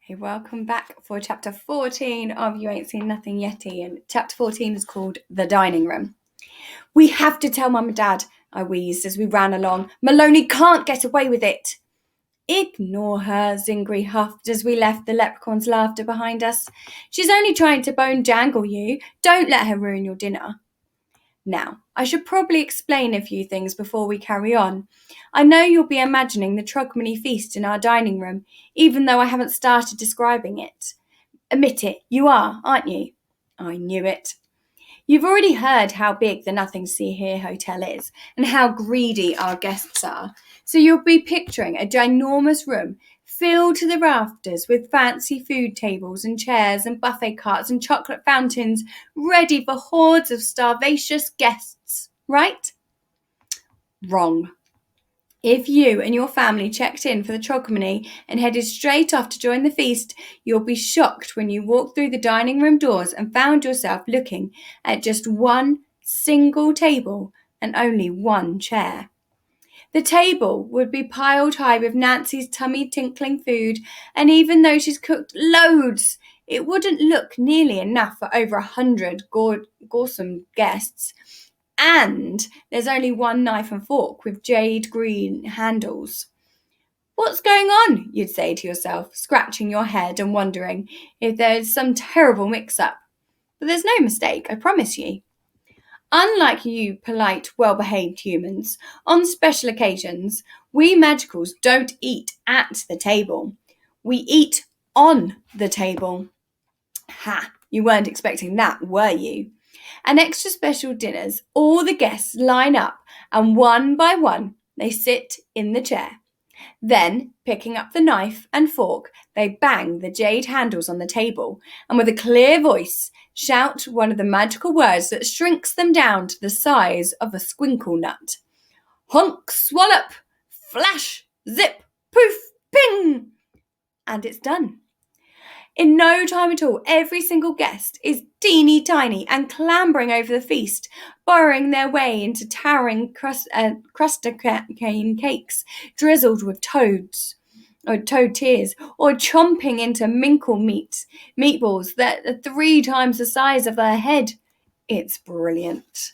Hey, welcome back for chapter 14 of You Ain't Seen Nothing Yeti, and chapter 14 is called The Dining Room. "We have to tell Mum and Dad," I wheezed as we ran along. "Maloney can't get away with it." "Ignore her," Zingri huffed as we left the leprechaun's laughter behind us. "She's only trying to bone jangle you. Don't let her ruin your dinner." Now, I should probably explain a few things before we carry on. I know you'll be imagining the Trogmany feast in our dining room, even though I haven't started describing it. Admit it, you are, aren't you? I knew it. You've already heard how big the Nothing See Here Hotel is and how greedy our guests are. So you'll be picturing a ginormous room filled to the rafters with fancy food tables and chairs and buffet carts and chocolate fountains ready for hordes of starvacious guests, right? Wrong. If you and your family checked in for the Trogmany and headed straight off to join the feast, you'll be shocked when you walk through the dining room doors and found yourself looking at just one single table and only one chair. The table would be piled high with Nancy's tummy-tinkling food, and even though she's cooked loads, it wouldn't look nearly enough for over 100 gorsome guests. And there's only one knife and fork with jade green handles. "What's going on?" you'd say to yourself, scratching your head and wondering if there's some terrible mix-up. But there's no mistake, I promise you. Unlike you polite, well-behaved humans, on special occasions, we magicals don't eat at the table. We eat on the table. Ha! You weren't expecting that, were you? At extra special dinners, all the guests line up and one by one they sit in the chair. Then, picking up the knife and fork, they bang the jade handles on the table and with a clear voice shout one of the magical words that shrinks them down to the size of a squinkle nut. "Honk, swallop, flash, zip, poof, ping!" And it's done. In no time at all, every single guest is teeny tiny and clambering over the feast, burrowing their way into towering crustacane cakes drizzled with toad tears, or chomping into minkle meatballs that are 3 times the size of their head. It's brilliant.